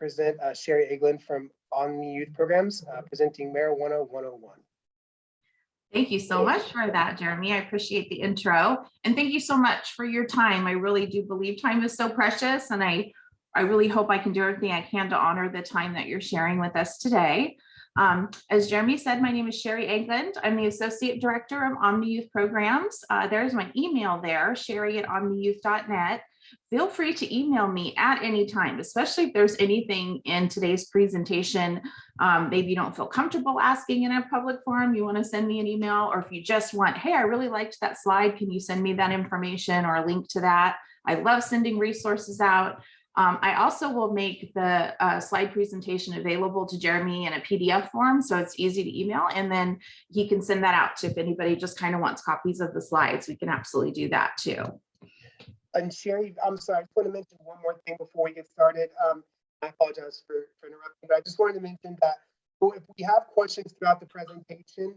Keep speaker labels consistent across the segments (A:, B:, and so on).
A: present Sherry Eglin from On the Youth Programs, presenting Marijuana 101.
B: Thank you so much for that, Jeremy. I appreciate the intro. And thank you so much for your time. I really do believe time is so precious, and I really hope I can do everything I can to honor the time that you're sharing with us today. As Jeremy said, my name is Sherry Eglin. I'm the Associate Director of Omni Youth Programs. There's my email there, sherry@omniyouth.net. Feel free to email me at any time, especially if there's anything in today's presentation, maybe you don't feel comfortable asking in a public forum, you want to send me an email, or if you just want, hey, I really liked that slide, can you send me that information or a link to that? I love sending resources out. I also will make the slide presentation available to Jeremy in a PDF form, so it's easy to email, and then he can send that out to if anybody just kind of wants copies of the slides. We can absolutely do that too.
A: And Sherry, I'm sorry, I just want to mention one more thing before we get started. I apologize for interrupting, but I just wanted to mention that if we have questions throughout the presentation,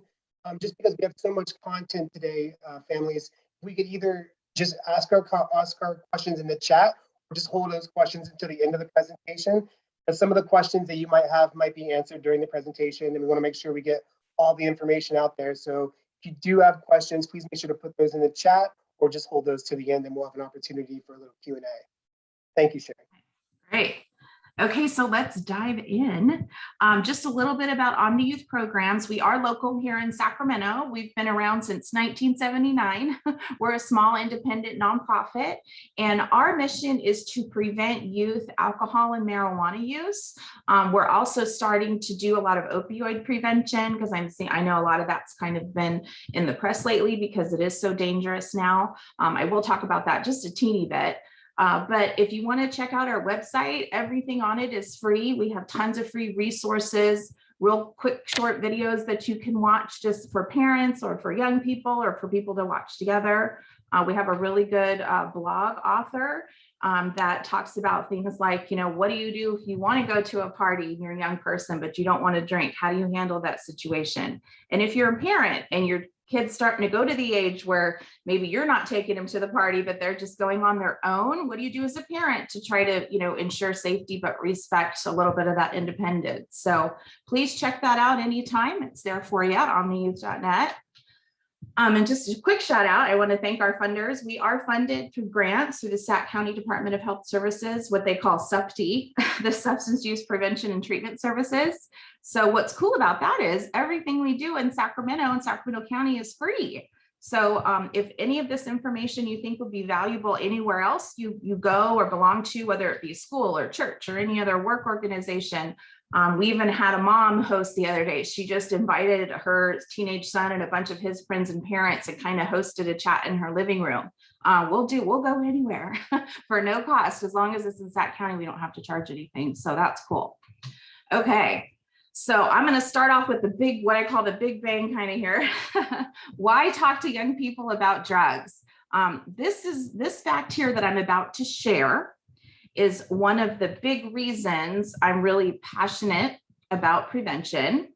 A: just because we have so much content today, families, we could either just ask our questions in the chat, or just hold those questions until the end of the presentation. And some of the questions that you might have might be answered during the presentation, and we want to make sure we get all the information out there. So if you do have questions, please make sure to put those in the chat, or just hold those to the end, and we'll have an opportunity for a little Q&A. Thank you, Sherry.
B: Great. Okay, so let's dive in. Just a little bit about Omni Youth Programs. We are local here in Sacramento. We've been around since 1979. We're a small independent nonprofit, and our mission is to prevent youth alcohol and marijuana use. We're also starting to do a lot of opioid prevention, because I know a lot of that's kind of been in the press lately because it is so dangerous now. I will talk about that just a teeny bit. But if you want to check out our website, everything on it is free. We have tons of free resources, real quick, short videos that you can watch just for parents or for young people or for people to watch together. We have a really good blog author that talks about things like, what do you do if you want to go to a party and you're a young person, but you don't want to drink? How do you handle that situation? And if you're a parent and your kids starting to go to the age where maybe you're not taking them to the party, but they're just going on their own, what do you do as a parent to try to, ensure safety, but respect a little bit of that independence? So please check that out anytime. It's there for you at omniyouth.net. And just a quick shout out, I want to thank our funders. We are funded through grants through the Sac County Department of Health Services, what they call SUPT, the Substance Use Prevention and Treatment Services. So what's cool about that is everything we do in Sacramento and Sacramento County is free. So if any of this information you think would be valuable anywhere else you go or belong to, whether it be school or church or any other work organization, we even had a mom host the other day. She just invited her teenage son and a bunch of his friends and parents and kind of hosted a chat in her living room. We'll go anywhere for no cost. As long as it's in Sac County, we don't have to charge anything. So that's cool. Okay. So I'm going to start off with what I call the big bang kind of here. Why talk to young people about drugs? This fact here that I'm about to share is one of the big reasons I'm really passionate about prevention.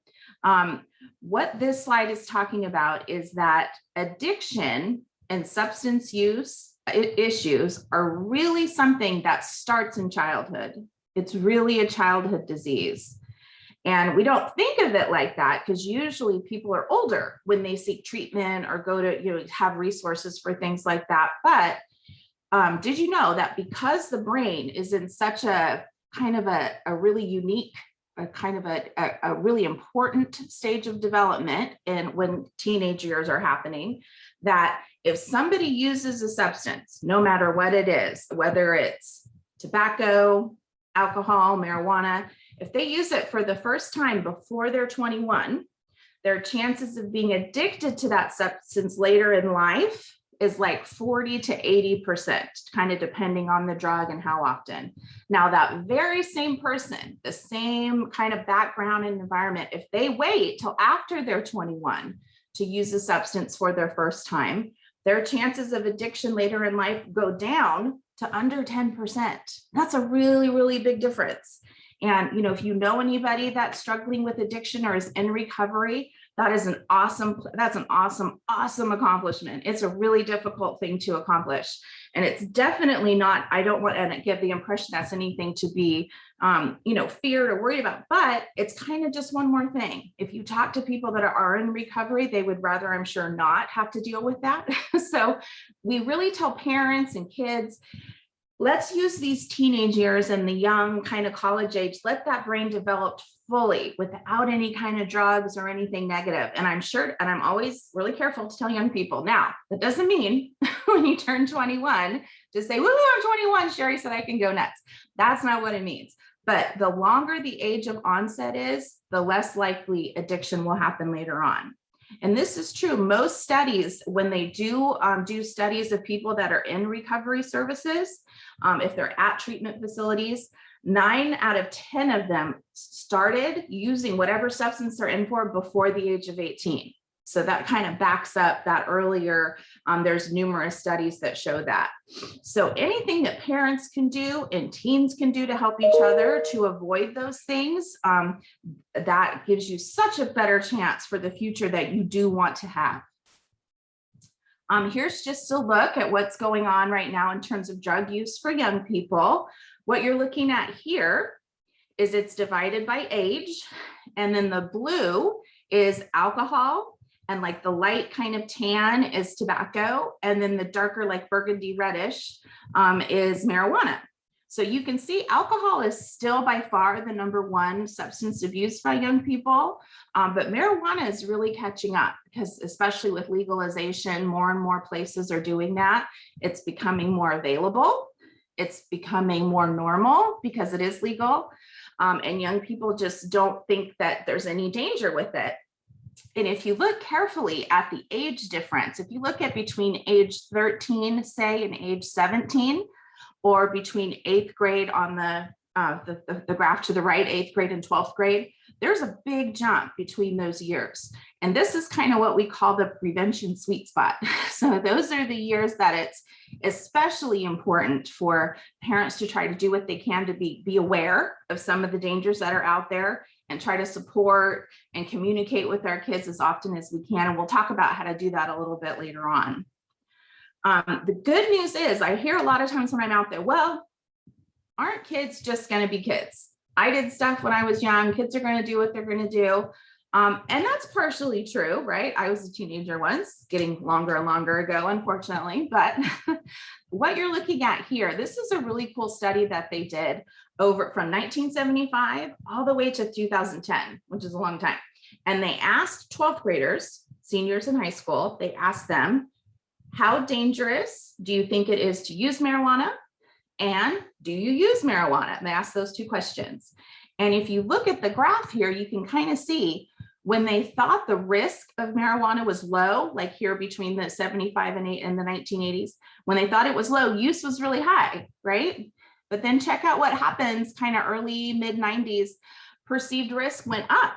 B: What this slide is talking about is that addiction and substance use issues are really something that starts in childhood. It's really a childhood disease. And we don't think of it like that because usually people are older when they seek treatment or go to, have resources for things like that. But did you know that because the brain is in such a kind of a really unique, a really important stage of development, and when teenage years are happening, that if somebody uses a substance, no matter what it is, whether it's tobacco, alcohol, marijuana, if they use it for the first time before they're 21, their chances of being addicted to that substance later in life is like 40 to 80%, kind of depending on the drug and how often. Now, that very same person, the same kind of background and environment, if they wait till after they're 21 to use a substance for their first time, their chances of addiction later in life go down to under 10%. That's a really, really big difference. And, if you know anybody that's struggling with addiction or is in recovery, that's an awesome accomplishment. It's a really difficult thing to accomplish. And it's definitely not, I don't want to give the impression that's anything to be feared or worried about, but it's kind of just one more thing. If you talk to people that are in recovery, they would rather, I'm sure, not have to deal with that. So we really tell parents and kids, let's use these teenage years and the young kind of college age, let that brain develop fully without any kind of drugs or anything negative. And I'm always really careful to tell young people, now, that doesn't mean when you turn 21, just say, woo, I'm 21, Sherry said I can go nuts. That's not what it means. But the longer the age of onset is, the less likely addiction will happen later on. And this is true. Most studies, when they do studies of people that are in recovery services, if they're at treatment facilities, 9 out of 10 of them started using whatever substance they're in for before the age of 18. So that kind of backs up that earlier. There's numerous studies that show that. So anything that parents can do and teens can do to help each other to avoid those things, that gives you such a better chance for the future that you do want to have. Here's just a look at what's going on right now in terms of drug use for young people. What you're looking at here is it's divided by age, and then the blue is alcohol, and like the light kind of tan is tobacco, and then the darker like burgundy reddish is marijuana. So you can see alcohol is still by far the #1 substance abused by young people, but marijuana is really catching up because especially with legalization, more and more places are doing that. It's becoming more available. It's becoming more normal because it is legal, and young people just don't think that there's any danger with it. And if you look carefully at the age difference, if you look at between age 13, say, and age 17, or between 8th grade on the graph to the right, 8th grade and 12th grade, there's a big jump between those years. And this is kind of what we call the prevention sweet spot. So those are the years that it's especially important for parents to try to do what they can to be aware of some of the dangers that are out there and try to support and communicate with our kids as often as we can. And we'll talk about how to do that a little bit later on. The good news is I hear a lot of times when I'm out there, well, aren't kids just going to be kids? I did stuff when I was young. Kids are going to do what they're going to do. And that's partially true, right? I was a teenager once, getting longer and longer ago, unfortunately. But what you're looking at here, this is a really cool study that they did over from 1975 all the way to 2010, which is a long time. And they asked 12th graders, seniors in high school, they asked them, how dangerous do you think it is to use marijuana? And do you use marijuana? And they asked those 2 questions. And if you look at the graph here, you can kind of see when they thought the risk of marijuana was low, like here between the 75 and the 1980s, when they thought it was low, use was really high, right? But then check out what happens kind of early, mid 90s, perceived risk went up.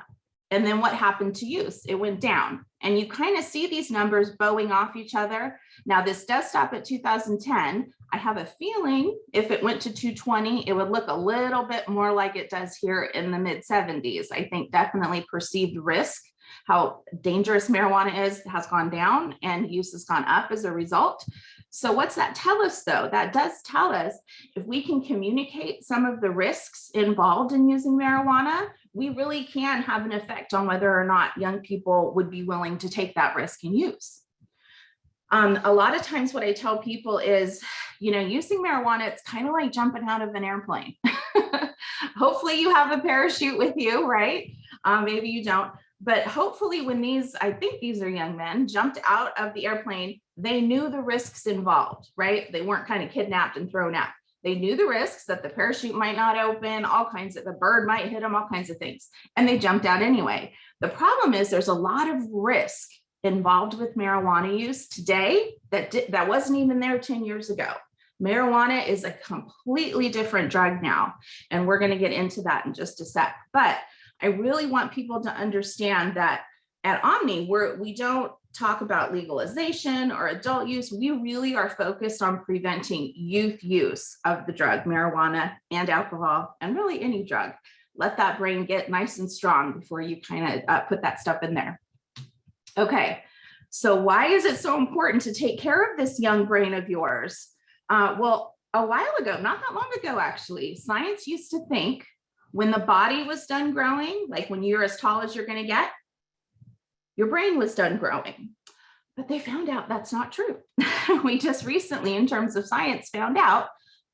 B: And then what happened to use? It went down. And you kind of see these numbers bowing off each other. Now this does stop at 2010. I have a feeling if it went to 220, it would look a little bit more like it does here in the mid 70s. I think definitely perceived risk, how dangerous marijuana is, has gone down and use has gone up as a result. So what's that tell us though? That does tell us if we can communicate some of the risks involved in using marijuana, we really can have an effect on whether or not young people would be willing to take that risk and use. A lot of times what I tell people is, using marijuana, it's kind of like jumping out of an airplane. Hopefully you have a parachute with you, right? Maybe you don't. But hopefully when I think these are young men, jumped out of the airplane, they knew the risks involved, right? They weren't kind of kidnapped and thrown out. They knew the risks that the parachute might not open, the bird might hit them, all kinds of things. And they jumped out anyway. The problem is there's a lot of risk involved with marijuana use today that wasn't even there 10 years ago. Marijuana is a completely different drug now. And we're going to get into that in just a sec. But I really want people to understand that at Omni, we don't talk about legalization or adult use. We really are focused on preventing youth use of the drug, marijuana and alcohol, and really any drug. Let that brain get nice and strong before you kind of put that stuff in there. Okay, so why is it so important to take care of this young brain of yours? Well, a while ago, not that long ago, actually, science used to think When the body was done growing, like when you're as tall as you're going to get, your brain was done growing. But they found out that's not true. We just recently, in terms of science, found out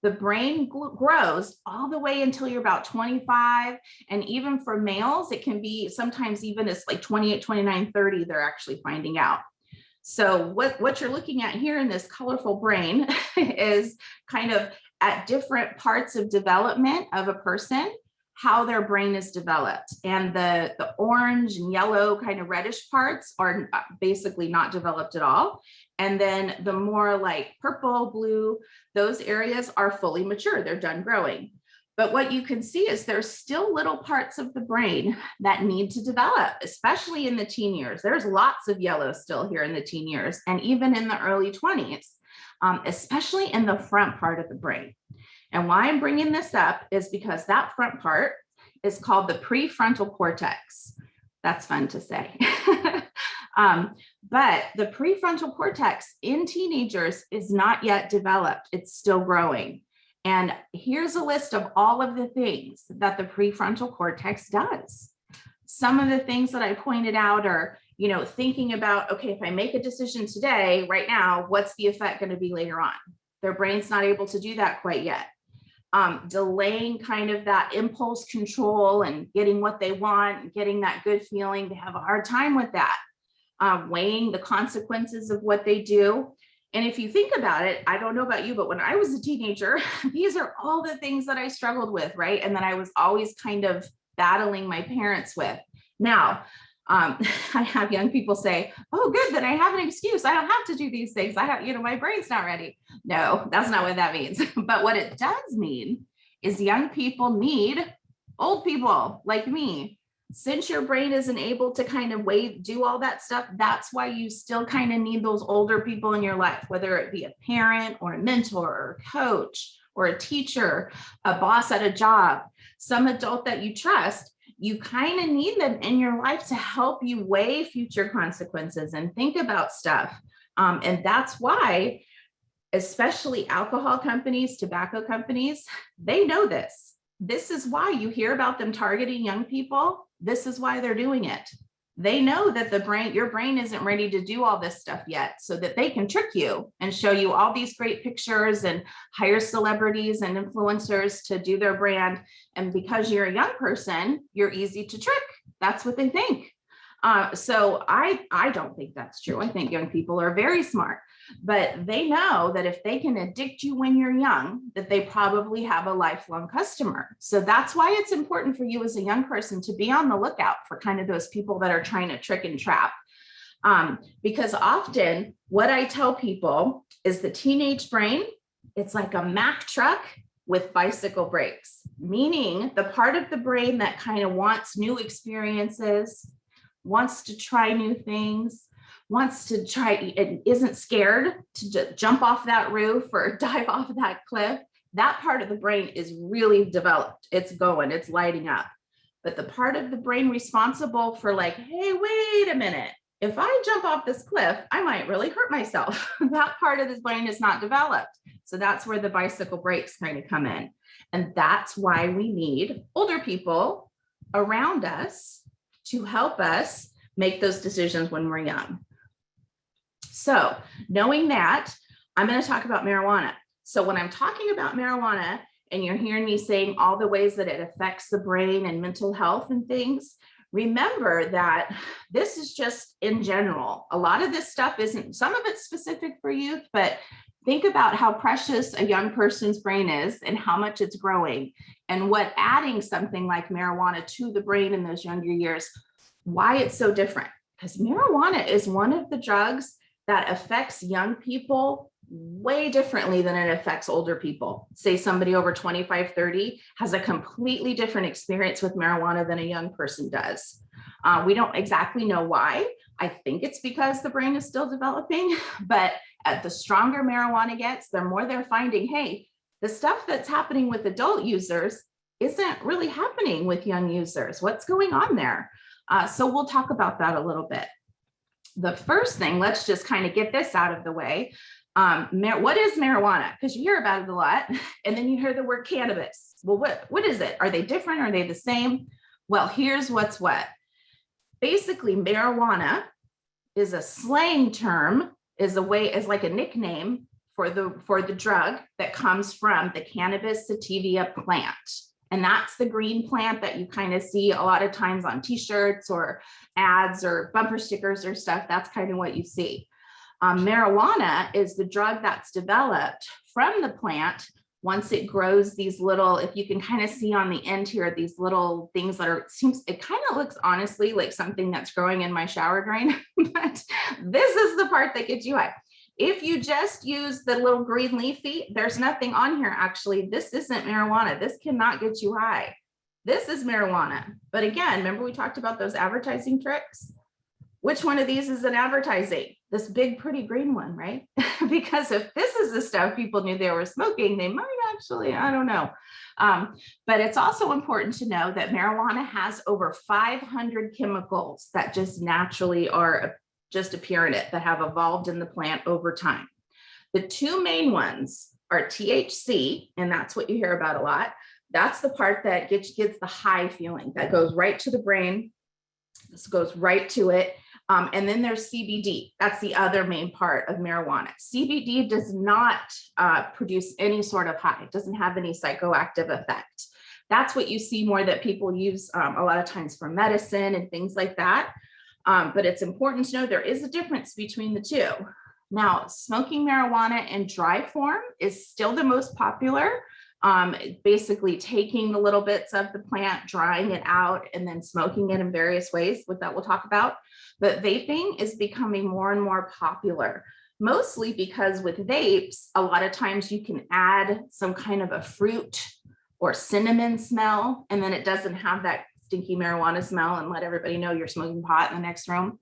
B: the brain grows all the way until you're about 25. And even for males, it can be sometimes even as like 28, 29, 30, they're actually finding out. So what you're looking at here in this colorful brain is kind of at different parts of development of a person, how their brain is developed. And the orange and yellow kind of reddish parts are basically not developed at all. And then the more like purple, blue, those areas are fully mature, they're done growing. But what you can see is there's still little parts of the brain that need to develop, especially in the teen years. There's lots of yellow still here in the teen years and even in the early 20s, especially in the front part of the brain. And why I'm bringing this up is because that front part is called the prefrontal cortex. That's fun to say. But the prefrontal cortex in teenagers is not yet developed. It's still growing. And here's a list of all of the things that the prefrontal cortex does. Some of the things that I pointed out are, thinking about, okay, if I make a decision today, right now, what's the effect going to be later on? Their brain's not able to do that quite yet. Delaying kind of that impulse control and getting what they want, and getting that good feeling. They have a hard time with that. Weighing the consequences of what they do. And if you think about it, I don't know about you, but when I was a teenager, these are all the things that I struggled with, right? And that I was always kind of battling my parents with. Now, I have young people say, oh, good, then I have an excuse. I don't have to do these things. I have, my brain's not ready. No, that's not what that means. But what it does mean is young people need old people like me. Since your brain isn't able to kind of do all that stuff, that's why you still kind of need those older people in your life, whether it be a parent or a mentor or a coach or a teacher, a boss at a job, some adult that you trust. You kind of need them in your life to help you weigh future consequences and think about stuff. And that's why, especially alcohol companies, tobacco companies, they know this. This is why you hear about them targeting young people. This is why they're doing it. They know that your brain isn't ready to do all this stuff yet, so that they can trick you and show you all these great pictures and hire celebrities and influencers to do their brand. And because you're a young person, you're easy to trick. That's what they think. So I don't think that's true. I think young people are very smart, but they know that if they can addict you when you're young, that they probably have a lifelong customer. So that's why it's important for you as a young person to be on the lookout for kind of those people that are trying to trick and trap. Because often what I tell people is the teenage brain, it's like a Mack truck with bicycle brakes, meaning the part of the brain that kind of wants new experiences, wants to try new things, wants to try, and isn't scared to jump off that roof or dive off that cliff. That part of the brain is really developed. It's going, it's lighting up. But the part of the brain responsible for like, hey, wait a minute, if I jump off this cliff, I might really hurt myself. That part of the brain is not developed. So that's where the bicycle brakes kind of come in. And that's why we need older people around us to help us make those decisions when we're young. So knowing that, I'm going to talk about marijuana. So when I'm talking about marijuana and you're hearing me saying all the ways that it affects the brain and mental health and things, remember that this is just in general. A lot of this stuff isn't, some of it's specific for youth, but think about how precious a young person's brain is and how much it's growing, and what adding something like marijuana to the brain in those younger years, why it's so different. Because marijuana is one of the drugs that affects young people way differently than it affects older people. Say somebody over 25, 30 has a completely different experience with marijuana than a young person does. We don't exactly know why. I think it's because the brain is still developing, but the stronger marijuana gets, the more they're finding, hey, the stuff that's happening with adult users isn't really happening with young users. What's going on there? So we'll talk about that a little bit. The first thing, let's just kind of get this out of the way. What is marijuana? Because you hear about it a lot, and then you hear the word cannabis. Well, what is it? Are they different? Are they the same? Well, here's what's what. Basically, marijuana is a slang term, is like a nickname for the drug that comes from the cannabis sativa plant. And that's the green plant that you kind of see a lot of times on t-shirts or ads or bumper stickers or stuff. That's kind of what you see. Marijuana is the drug that's developed from the plant once it grows these little, if you can kind of see on the end here, these little things that it kind of looks honestly like something that's growing in my shower drain, but this is the part that gets you high. If you just use the little green leafy, there's nothing on here. Actually, this isn't marijuana. This cannot get you high. This is marijuana. But again, remember we talked about those advertising tricks? Which one of these is an advertising? This big, pretty green one, right? Because if this is the stuff people knew they were smoking, they might actually, I don't know. But it's also important to know that marijuana has over 500 chemicals that just naturally appear in it, that have evolved in the plant over time. The two main ones are THC, and that's what you hear about a lot. That's the part that gets the high feeling, that goes right to the brain. This goes right to it. And then there's CBD. That's the other main part of marijuana. CBD does not produce any sort of high. It doesn't have any psychoactive effect. That's what you see more that people use a lot of times for medicine and things like that. But it's important to know there is a difference between the two. Now, smoking marijuana in dry form is still the most popular. Basically taking the little bits of the plant, drying it out, and then smoking it in various ways, that we'll talk about. But vaping is becoming more and more popular, mostly because with vapes, a lot of times you can add some kind of a fruit or cinnamon smell, and then it doesn't have that stinky marijuana smell and let everybody know you're smoking pot in the next room.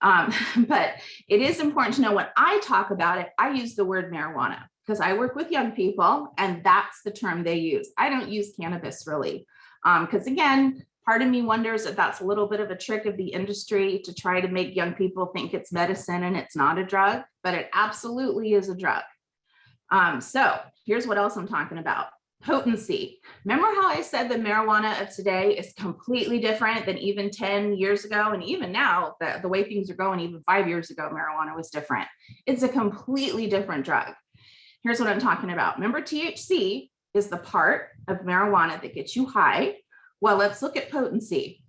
B: But it is important to know when I talk about it, I use the word marijuana because I work with young people and that's the term they use. I don't use cannabis really. Because again, part of me wonders if that's a little bit of a trick of the industry to try to make young people think it's medicine and it's not a drug, but it absolutely is a drug. So here's what else I'm talking about. Potency. Remember how I said the marijuana of today is completely different than even 10 years ago? And even now, the way things are going, even 5 years ago, marijuana was different. It's a completely different drug. Here's what I'm talking about. Remember, THC is the part of marijuana that gets you high. Well, let's look at potency.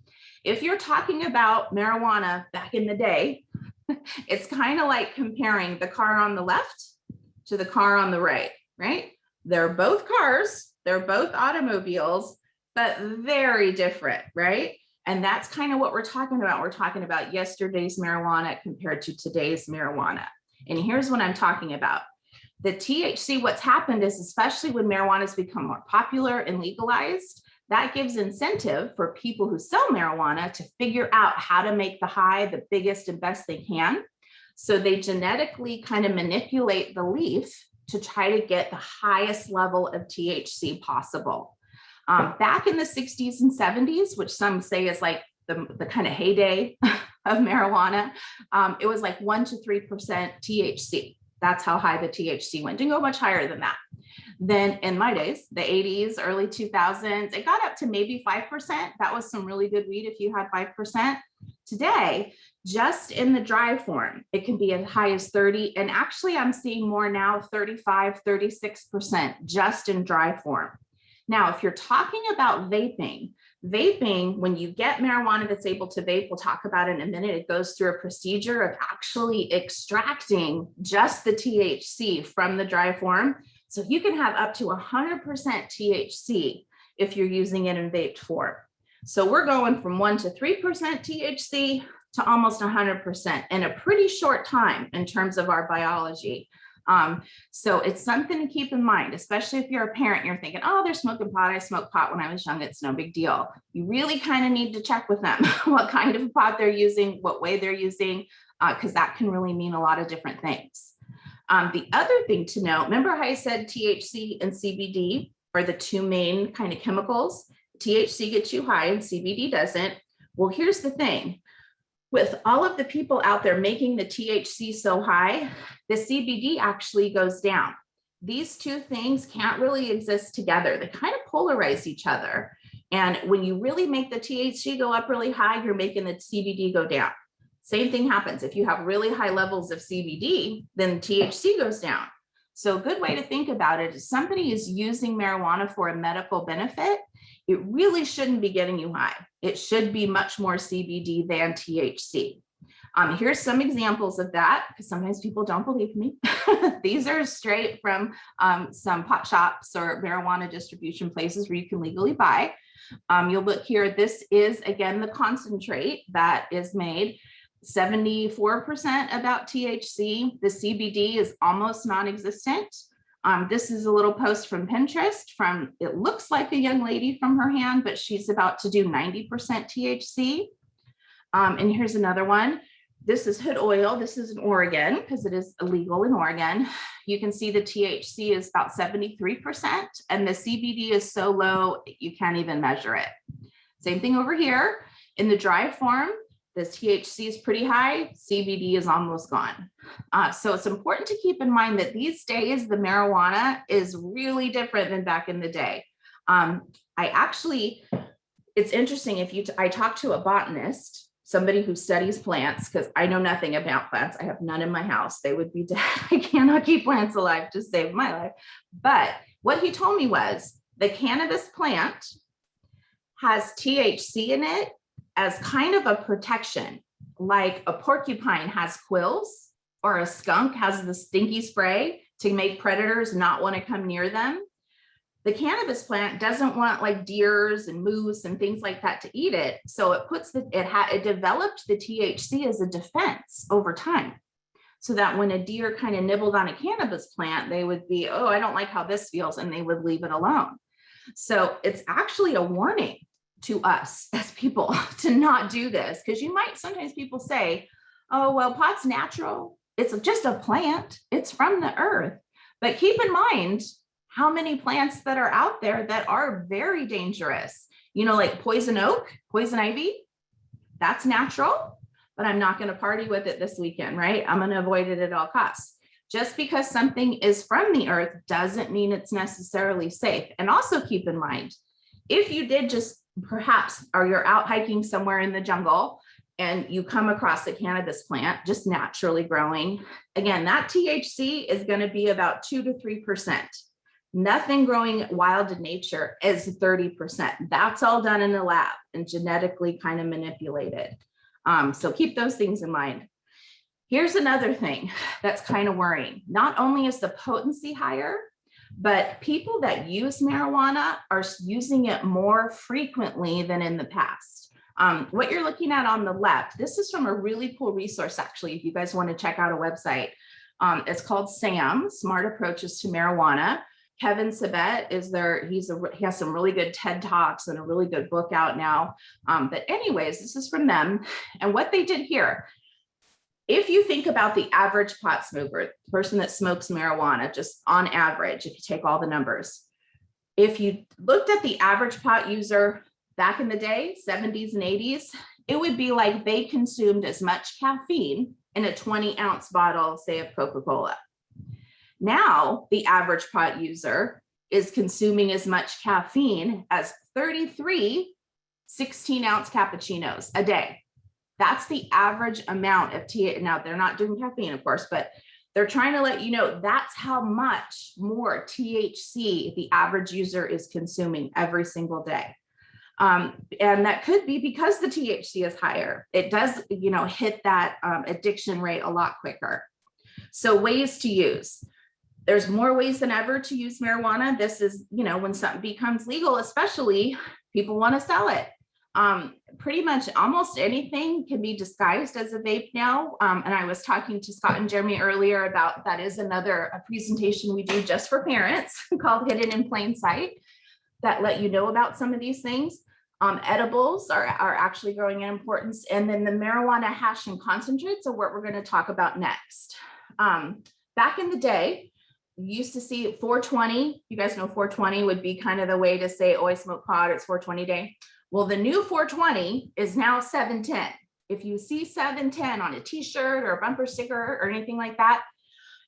B: If you're talking about marijuana back in the day, it's kind of like comparing the car on the left to the car on the right, right? They're both cars, they're both automobiles, but very different, right? And that's kind of what we're talking about. We're talking about yesterday's marijuana compared to today's marijuana. And here's what I'm talking about. The THC, what's happened is, especially when marijuana has become more popular and legalized, that gives incentive for people who sell marijuana to figure out how to make the high the biggest and best they can. So they genetically kind of manipulate the leaf to try to get the highest level of THC possible. Back in the 60s and 70s, which some say is like the kind of heyday of marijuana, it was like 1 to 3% THC. That's how high the THC went. Didn't go much higher than that. Then in my days, the 80s, early 2000s, it got up to maybe 5%. That was some really good weed if you had 5%. Today, just in the dry form, it can be as high as 30. And actually, I'm seeing more now, 35, 36% just in dry form. Now, if you're talking about vaping, when you get marijuana that's able to vape, we'll talk about it in a minute, it goes through a procedure of actually extracting just the THC from the dry form. So you can have up to 100% THC if you're using it in vaped form. So we're going from 1 to 3% THC to almost 100% in a pretty short time in terms of our biology. So it's something to keep in mind, especially if you're a parent, you're thinking, oh, they're smoking pot. I smoked pot when I was young. It's no big deal. You really kind of need to check with them what kind of pot they're using, what way they're using, because that can really mean a lot of different things. The other thing to know, remember how I said THC and CBD are the two main kind of chemicals? THC gets you high and CBD doesn't. Well, here's the thing. with all of the people out there making the THC so high, the CBD actually goes down. These two things can't really exist together. They kind of polarize each other. And when you really make the THC go up really high, you're making the CBD go down. Same thing happens. If you have really high levels of CBD, then THC goes down. So a good way to think about it is somebody is using marijuana for a medical benefit. It really shouldn't be getting you high. It should be much more CBD than THC. Here's some examples of that, because sometimes people don't believe me. These are straight from some pot shops or marijuana distribution places where you can legally buy. You'll look here. This is, again, the concentrate that is made. 74% about THC. The CBD is almost non-existent. This is a little post from Pinterest from, it looks like a young lady from her hand, but she's about to do 90% THC. And here's another one. This is hood oil. This is in Oregon because it is illegal in Oregon. You can see the THC is about 73% and the CBD is so low, you can't even measure it. Same thing over here. In the dry form, this THC is pretty high, CBD is almost gone. So it's important to keep in mind that these days, the marijuana is really different than back in the day. It's interesting, I talked to a botanist, somebody who studies plants, because I know nothing about plants. I have none in my house. They would be dead. I cannot keep plants alive to save my life. But what he told me was the cannabis plant has THC in it as kind of a protection, like a porcupine has quills or a skunk has the stinky spray to make predators not want to come near them. The cannabis plant doesn't want like deers and moose and things like that to eat it. So it developed the THC as a defense over time. So that when a deer kind of nibbled on a cannabis plant, they would be, oh, I don't like how this feels, and they would leave it alone. So it's actually a warning to us as people to not do this, because sometimes people say, oh, well, pot's natural. It's just a plant. It's from the earth. But keep in mind how many plants that are out there that are very dangerous, like poison oak, poison ivy, that's natural, but I'm not going to party with it this weekend, right? I'm going to avoid it at all costs. Just because something is from the earth doesn't mean it's necessarily safe. And also keep in mind, if you did just perhaps, or you're out hiking somewhere in the jungle and you come across a cannabis plant just naturally growing, again, that THC is going to be about 2 to 3%. Nothing growing wild in nature is 30%. That's all done in a lab and genetically kind of manipulated. So keep those things in mind. Here's another thing that's kind of worrying. Not only is the potency higher, but people that use marijuana are using it more frequently than in the past. What you're looking at on the left, this is from a really cool resource, actually, if you guys want to check out a website. It's called SAM, Smart Approaches to Marijuana. Kevin Sabet is there. He has some really good TED Talks and a really good book out now. But anyways, this is from them. And what they did here, if you think about the average pot smoker, the person that smokes marijuana, just on average, if you take all the numbers, if you looked at the average pot user back in the day, 70s and 80s, it would be like they consumed as much caffeine in a 20-ounce bottle, say, of Coca-Cola. Now, the average pot user is consuming as much caffeine as 33 16-ounce cappuccinos a day. That's the average amount of THC. Now, they're not doing caffeine, of course, but they're trying to let you know that's how much more THC the average user is consuming every single day. And that could be because the THC is higher. It does, hit that addiction rate a lot quicker. So ways to use. There's more ways than ever to use marijuana. This is, when something becomes legal, especially, people want to sell it. Pretty much almost anything can be disguised as a vape now. And I was talking to Scott and Jeremy earlier about that is a presentation we do just for parents called Hidden in Plain Sight that let you know about some of these things. Edibles are actually growing in importance. And then the marijuana hash and concentrates are what we're going to talk about next. Back in the day, you used to see 420. You guys know 420 would be kind of the way to say, oh, I smoke pot, it's 420 day. Well, the new 420 is now 710. if you see 710 on a t-shirt or a bumper sticker or anything like that,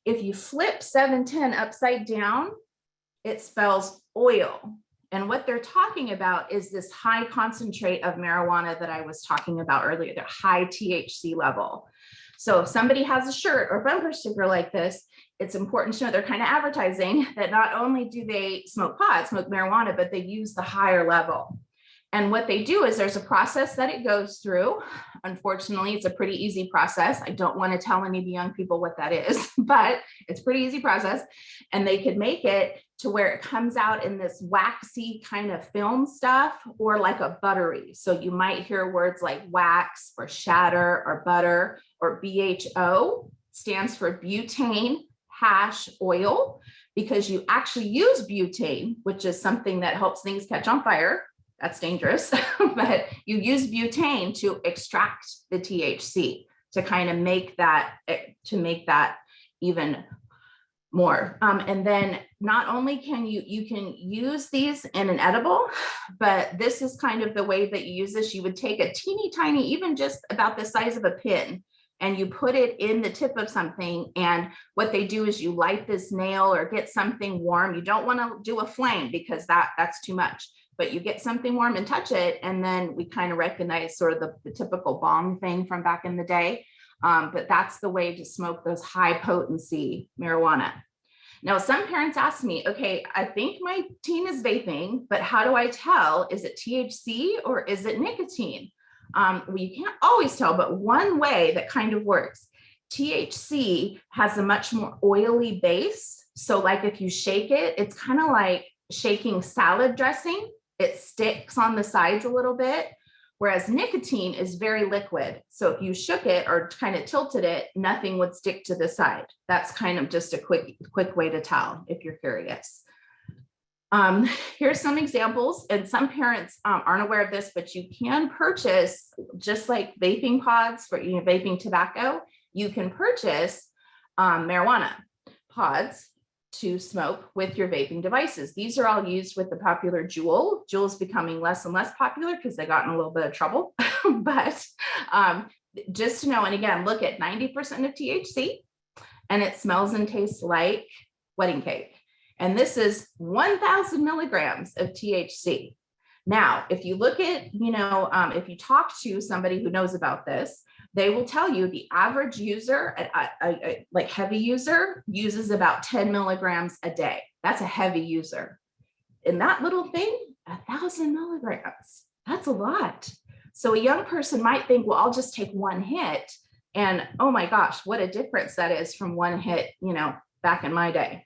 B: if you flip 710 upside down, it spells oil. And what they're talking about is this high concentrate of marijuana that I was talking about earlier, the high THC level. So if somebody has a shirt or bumper sticker like this, it's important to know they're kind of advertising that not only do they smoke pot, smoke marijuana, but they use the higher level. And what they do is there's a process that it goes through. Unfortunately, it's a pretty easy process. I don't want to tell any of the young people what that is, but it's a pretty easy process. And they could make it to where it comes out in this waxy kind of film stuff or like a buttery. So you might hear words like wax or shatter or butter, or BHO stands for butane hash oil, because you actually use butane, which is something that helps things catch on fire. That's dangerous, but you use butane to extract the THC to kind of make that, even more. And then not only can you can use these in an edible, but this is kind of the way that you use this. You would take a teeny tiny, even just about the size of a pin, and you put it in the tip of something. And what they do is you light this nail or get something warm. You don't want to do a flame because that's too much. But you get something warm and touch it, and then we kind of recognize sort of the typical bong thing from back in the day. But that's the way to smoke those high potency marijuana. Now, some parents ask me, okay, I think my teen is vaping, but how do I tell? Is it THC or is it nicotine? Well, you can't always tell, but one way that kind of works, THC has a much more oily base. So like if you shake it, it's kind of like shaking salad dressing. It sticks on the sides a little bit, whereas nicotine is very liquid. So if you shook it or kind of tilted it, nothing would stick to the side. That's kind of just a quick way to tell if you're curious. Here's some examples, and some parents aren't aware of this, but you can purchase, just like vaping pods for vaping tobacco, you can purchase marijuana pods to smoke with your vaping devices. These are all used with the popular Juul. Juul's becoming less and less popular because they got in a little bit of trouble. But just to know, and again, look at 90% of THC, and it smells and tastes like wedding cake. And this is 1,000 milligrams of THC. Now, if you look at, if you talk to somebody who knows about this, they will tell you the average user, like heavy user, uses about 10 milligrams a day. That's a heavy user. In that little thing, 1,000 milligrams, that's a lot. So a young person might think, well, I'll just take one hit. And oh my gosh, what a difference that is from one hit, back in my day.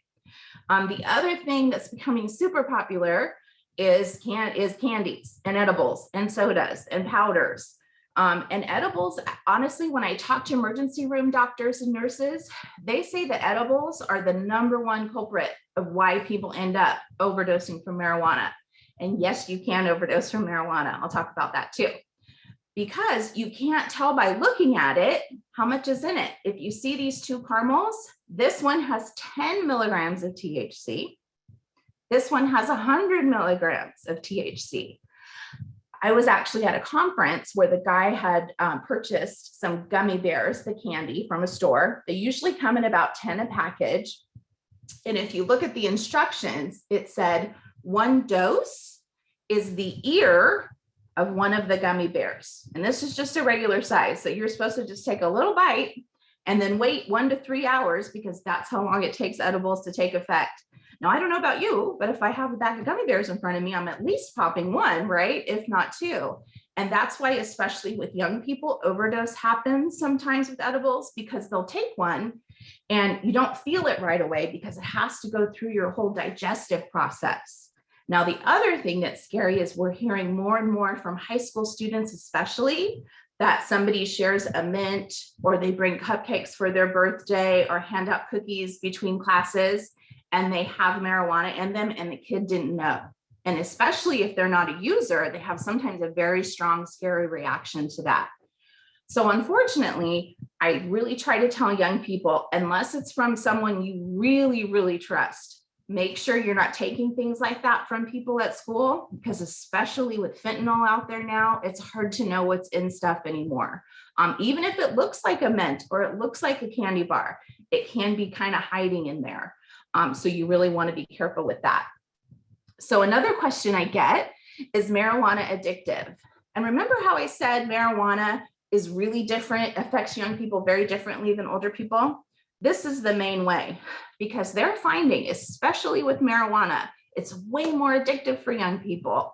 B: The other thing that's becoming super popular is candies and edibles and sodas and powders. And edibles, honestly, when I talk to emergency room doctors and nurses, they say that edibles are the #1 culprit of why people end up overdosing from marijuana. And yes, you can overdose from marijuana. I'll talk about that too. Because you can't tell by looking at it how much is in it. If you see these two caramels, this one has 10 milligrams of THC. This one has 100 milligrams of THC. I was actually at a conference where the guy had purchased some gummy bears, the candy, from a store. They usually come in about 10 a package. And if you look at the instructions, it said 1 dose is the ear of one of the gummy bears. And this is just a regular size. So you're supposed to just take a little bite and then wait 1 to 3 hours, because that's how long it takes edibles to take effect. Now, I don't know about you, but if I have a bag of gummy bears in front of me, I'm at least popping 1, right? If not 2. And that's why, especially with young people, overdose happens sometimes with edibles, because they'll take 1 and you don't feel it right away because it has to go through your whole digestive process. Now, the other thing that's scary is we're hearing more and more from high school students, especially, that somebody shares a mint, or they bring cupcakes for their birthday, or hand out cookies between classes, and they have marijuana in them and the kid didn't know. And especially if they're not a user, they have sometimes a very strong, scary reaction to that. So unfortunately, I really try to tell young people, unless it's from someone you really, really trust, Make sure you're not taking things like that from people at school, because especially with fentanyl out there now, it's hard to know what's in stuff anymore. Even if it looks like a mint or it looks like a candy bar, it can be kind of hiding in there. So you really want to be careful with that. So another question I get is marijuana addictive? And remember how I said marijuana is really different, affects young people very differently than older people? This is the main way, because they're finding, especially with marijuana, it's way more addictive for young people.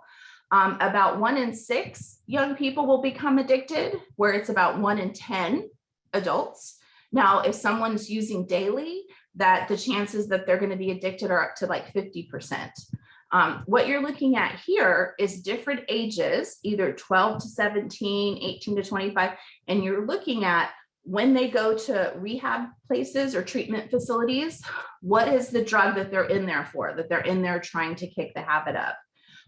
B: About 1 in 6 young people will become addicted, where it's about 1 in 10 adults. Now, if someone's using daily, that the chances that they're going to be addicted are up to like 50%. What you're looking at here is different ages, either 12 to 17, 18 to 25, and you're looking at when they go to rehab places or treatment facilities, what is the drug that they're in there for, that they're in there trying to kick the habit up?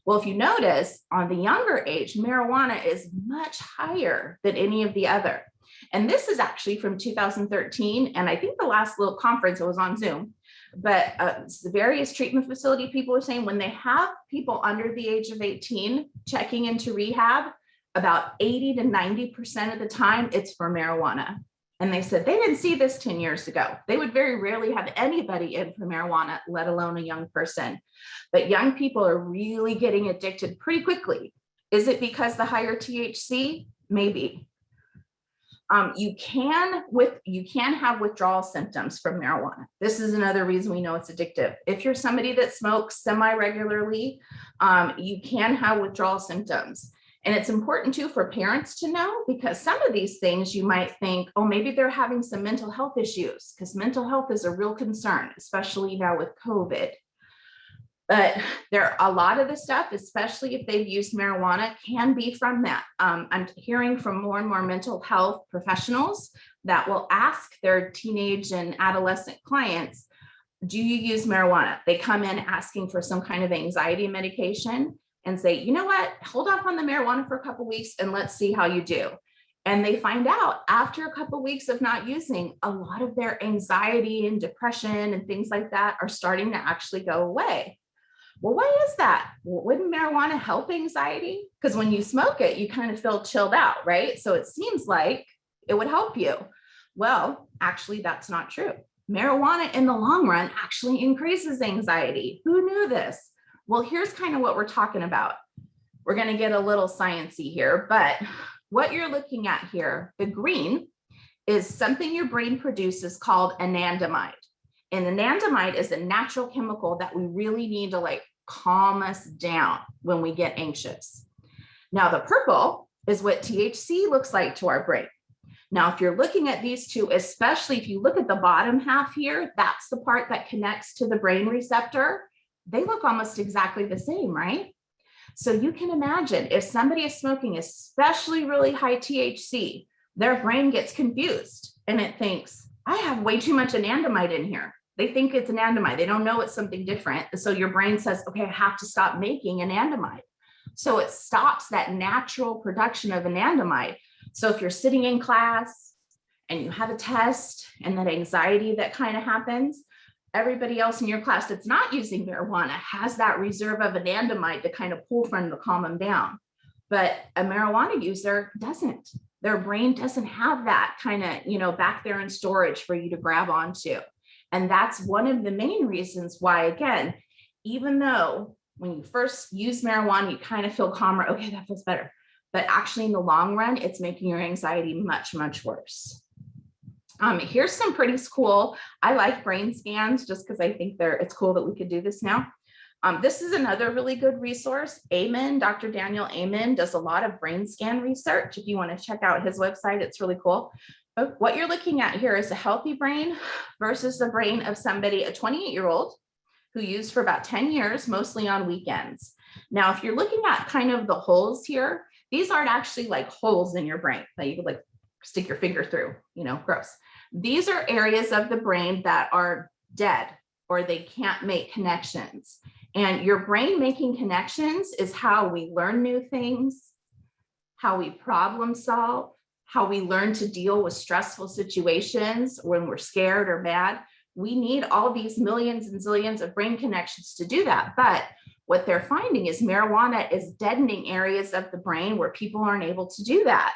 B: Well, if you notice, on the younger age, marijuana is much higher than any of the other. And this is actually from 2013. And I think the last little conference, it was on Zoom, but the various treatment facility people were saying when they have people under the age of 18 checking into rehab, about 80 to 90% of the time, it's for marijuana. And they said they didn't see this 10 years ago. They would very rarely have anybody in for marijuana, let alone a young person. But young people are really getting addicted pretty quickly. Is it because the higher THC? Maybe. You can have withdrawal symptoms from marijuana. This is another reason we know it's addictive. If you're somebody that smokes semi-regularly, you can have withdrawal symptoms. And it's important too for parents to know, because some of these things you might think, oh, maybe they're having some mental health issues, because mental health is a real concern, especially now with COVID. But a lot of the stuff, especially if they've used marijuana, can be from that. I'm hearing from more and more mental health professionals that will ask their teenage and adolescent clients, do you use marijuana? They come in asking for some kind of anxiety medication and say, you know what, hold off on the marijuana for a couple of weeks and let's see how you do. And they find out after a couple of weeks of not using, a lot of their anxiety and depression and things like that are starting to actually go away. Well, why is that? Wouldn't marijuana help anxiety? Because when you smoke it, you kind of feel chilled out, right? So it seems like it would help you. Well, actually, that's not true. Marijuana in the long run actually increases anxiety. Who knew this? Well, here's kind of what we're talking about. We're going to get a little sciencey here, but what you're looking at here, the green, is something your brain produces called anandamide. And anandamide is a natural chemical that we really need to like calm us down when we get anxious. Now, the purple is what THC looks like to our brain. Now, if you're looking at these two, especially if you look at the bottom half here, that's the part that connects to the brain receptor. They look almost exactly the same, right? So you can imagine if somebody is smoking, especially really high THC, their brain gets confused and it thinks, I have way too much anandamide in here. They think it's anandamide. They don't know it's something different. So your brain says, okay, I have to stop making anandamide. So it stops that natural production of anandamide. So if you're sitting in class and you have a test and that anxiety that kind of happens, everybody else in your class that's not using marijuana has that reserve of anandamide to kind of pull from to calm them down. But a marijuana user doesn't. Their brain doesn't have that kind of, back there in storage for you to grab onto. And that's one of the main reasons why, again, even though when you first use marijuana, you kind of feel calmer, okay, that feels better. But actually in the long run, it's making your anxiety much, much worse. Here's some pretty cool, I like brain scans just because I think it's cool that we could do this now. This is another really good resource. Amen, Dr. Daniel Amen does a lot of brain scan research. If you want to check out his website, it's really cool. But what you're looking at here is a healthy brain versus the brain of somebody, a 28-year-old who used for about 10 years, mostly on weekends. Now, if you're looking at kind of the holes here, these aren't actually like holes in your brain that you could like stick your finger through, gross. These are areas of the brain that are dead or they can't make connections. And your brain making connections is how we learn new things, how we problem solve, how we learn to deal with stressful situations when we're scared or mad. We need all these millions and zillions of brain connections to do that. But what they're finding is marijuana is deadening areas of the brain where people aren't able to do that.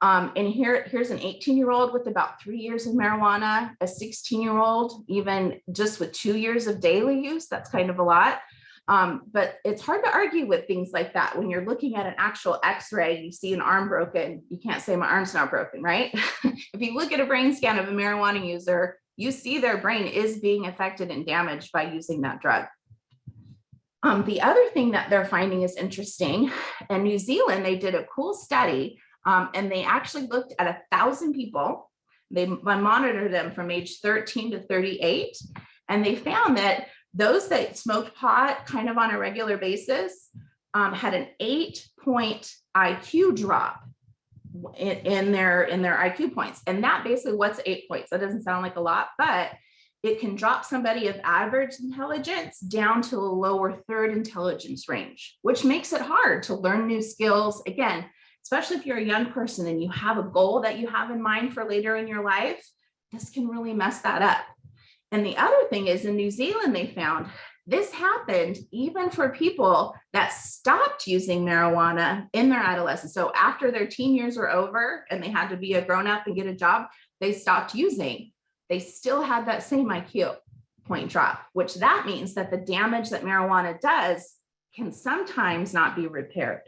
B: And here's an 18-year-old with about 3 years of marijuana, a 16-year-old, even just with 2 years of daily use. That's kind of a lot. But it's hard to argue with things like that. When you're looking at an actual x-ray, you see an arm broken, you can't say my arm's not broken, right? If you look at a brain scan of a marijuana user, you see their brain is being affected and damaged by using that drug. The other thing that they're finding is interesting. In New Zealand, they did a cool study, and they actually looked at 1,000 people. They monitored them from age 13 to 38, and they found that those that smoked pot kind of on a regular basis had an 8-point IQ drop in their IQ points. And that basically, what's 8 points? That doesn't sound like a lot, but it can drop somebody of average intelligence down to a lower third intelligence range, which makes it hard to learn new skills. Again, especially if you're a young person and you have a goal that you have in mind for later in your life, this can really mess that up. And the other thing is, in New Zealand, they found this happened even for people that stopped using marijuana in their adolescence. So after their teen years were over and they had to be a grown-up and get a job, they stopped using. They still had that same IQ point drop, which that means that the damage that marijuana does can sometimes not be repaired.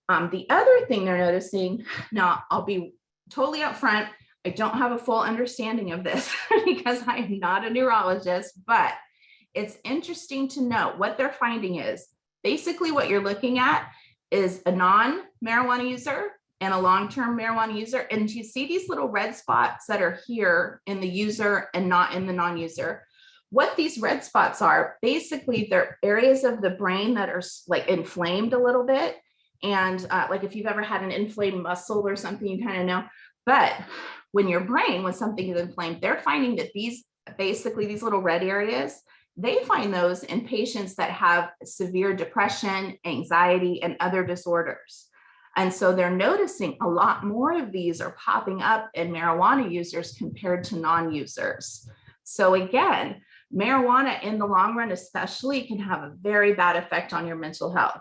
B: The other thing they're noticing, now I'll be totally upfront, I don't have a full understanding of this because I am not a neurologist, but it's interesting to note what they're finding is basically what you're looking at is a non-marijuana user and a long-term marijuana user. And you see these little red spots that are here in the user and not in the non-user. What these red spots are, basically they're areas of the brain that are like inflamed a little bit. And like if you've ever had an inflamed muscle or something, you kind of know. But when something is inflamed, they're finding that these little red areas, they find those in patients that have severe depression, anxiety, and other disorders. And so they're noticing a lot more of these are popping up in marijuana users compared to non-users. So again, marijuana in the long run especially can have a very bad effect on your mental health.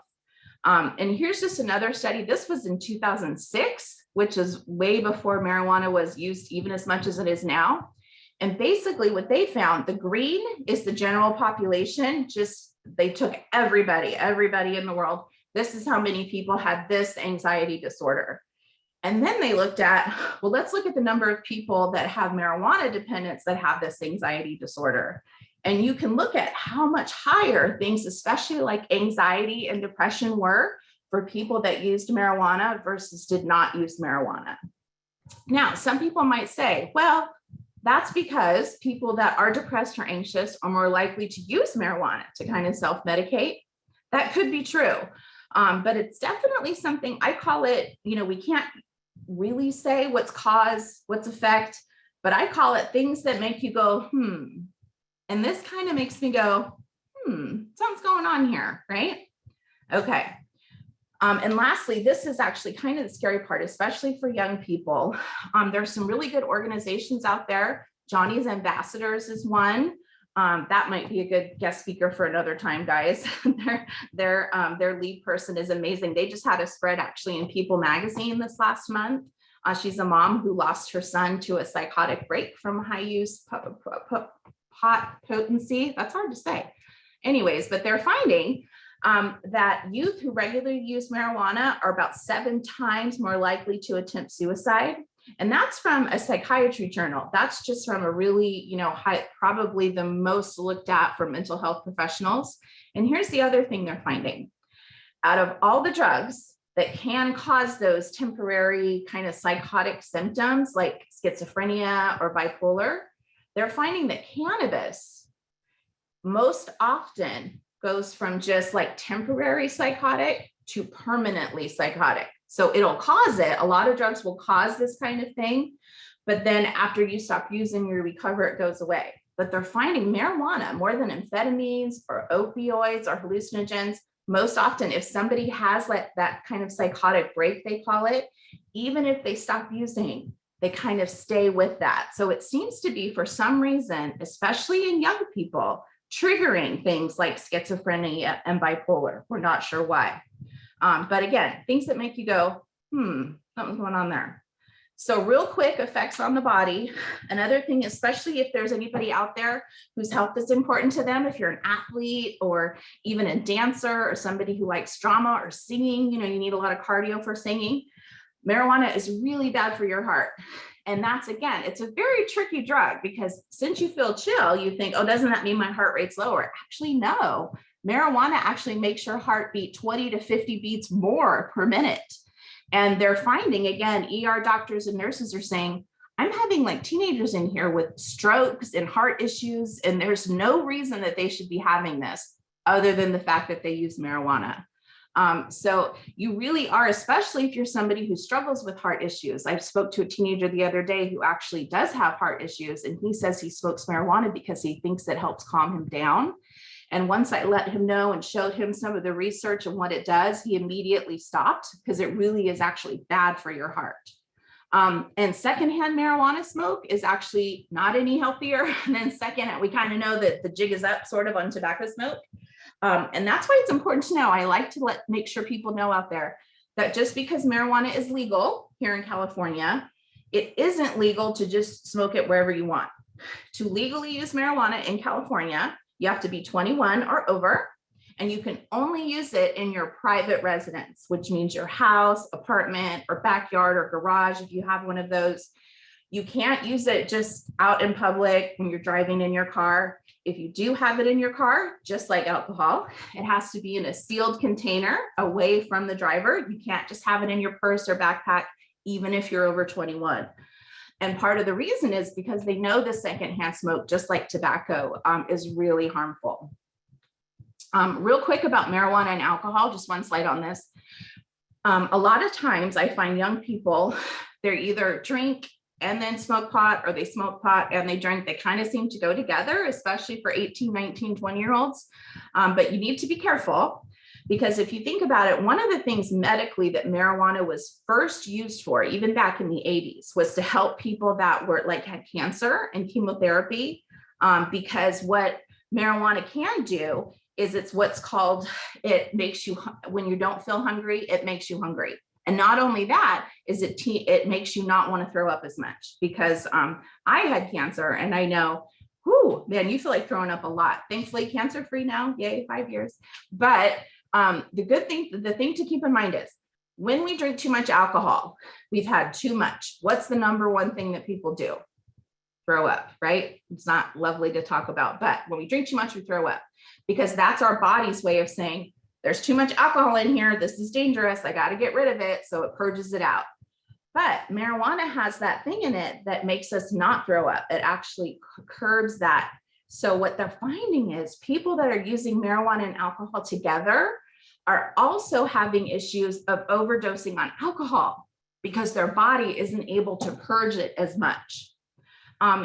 B: And here's just another study. This was in 2006, which is way before marijuana was used even as much as it is now. And basically what they found, the green is the general population, they took everybody in the world. This is how many people had this anxiety disorder. And then they looked at, well, let's look at the number of people that have marijuana dependence that have this anxiety disorder. And you can look at how much higher things, especially like anxiety and depression, were for people that used marijuana versus did not use marijuana. Now, some people might say, well, that's because people that are depressed or anxious are more likely to use marijuana to kind of self-medicate. That could be true. But it's definitely something, I call it, we can't really say what's cause, what's effect, but I call it things that make you go, And this kind of makes me go, something's going on here, right? Okay. And lastly, this is actually kind of the scary part, especially for young people. There's some really good organizations out there. Johnny's Ambassadors is one. That might be a good guest speaker for another time, guys. Their lead person is amazing. They just had a spread actually in People magazine this last month. She's a mom who lost her son to a psychotic break from high use pot potency. That's hard to say. Anyways, but they're finding that youth who regularly use marijuana are about 7 times more likely to attempt suicide. And that's from a psychiatry journal. That's just from a really, probably the most looked at for mental health professionals. And here's the other thing they're finding. Out of all the drugs that can cause those temporary kind of psychotic symptoms like schizophrenia or bipolar, they're finding that cannabis most often goes from just like temporary psychotic to permanently psychotic. So it'll cause it. A lot of drugs will cause this kind of thing, but then after you stop using, you recover, it goes away. But they're finding marijuana more than amphetamines or opioids or hallucinogens. Most often, if somebody has like that kind of psychotic break, they call it, even if they stop using, they kind of stay with that. So it seems to be, for some reason, especially in young people, triggering things like schizophrenia and bipolar. We're not sure why. But again, things that make you go, something's going on there. So real quick, effects on the body. Another thing, especially if there's anybody out there whose health is important to them, if you're an athlete or even a dancer or somebody who likes drama or singing, you need a lot of cardio for singing. Marijuana is really bad for your heart. And that's, again, it's a very tricky drug, because since you feel chill, you think, oh, doesn't that mean my heart rate's lower? Actually, no. Marijuana actually makes your heart beat 20 to 50 beats more per minute. And they're finding, again, ER doctors and nurses are saying, I'm having like teenagers in here with strokes and heart issues, and there's no reason that they should be having this other than the fact that they use marijuana. So you really are, especially if you're somebody who struggles with heart issues. I spoke to a teenager the other day who actually does have heart issues, and he says he smokes marijuana because he thinks it helps calm him down. And once I let him know and showed him some of the research and what it does, he immediately stopped, because it really is actually bad for your heart. And secondhand marijuana smoke is actually not any healthier than secondhand. We kind of know that the jig is up sort of on tobacco smoke. And that's why it's important to know. I like to make sure people know out there that just because marijuana is legal here in California, it isn't legal to just smoke it wherever you want. To legally use marijuana in California, you have to be 21 or over, and you can only use it in your private residence, which means your house, apartment, or backyard or garage if you have one of those. You can't use it just out in public when you're driving in your car. If you do have it in your car, just like alcohol, it has to be in a sealed container away from the driver. You can't just have it in your purse or backpack, even if you're over 21. And part of the reason is because they know the secondhand smoke, just like tobacco, is really harmful. Real quick about marijuana and alcohol, just one slide on this. A lot of times I find young people, they're either drink and then smoke pot, or they smoke pot and they drink. They kind of seem to go together, especially for 18, 19, 20-year-olds. But you need to be careful, because if you think about it, one of the things medically that marijuana was first used for, even back in the 80s, was to help people that were had cancer and chemotherapy. Because what marijuana can do is it makes you, when you don't feel hungry, it makes you hungry. And not only that, is it makes you not want to throw up as much, because I had cancer and I know, man, you feel like throwing up a lot. Thankfully, cancer-free now, yay, 5 years. But the thing to keep in mind is, when we drink too much alcohol, we've had too much. What's the number one thing that people do? Throw up, right? It's not lovely to talk about, but when we drink too much, we throw up, because that's our body's way of saying, there's too much alcohol in here. This is dangerous. I got to get rid of it. So it purges it out. But marijuana has that thing in it that makes us not throw up. It actually curbs that. So what they're finding is people that are using marijuana and alcohol together are also having issues of overdosing on alcohol, because their body isn't able to purge it as much.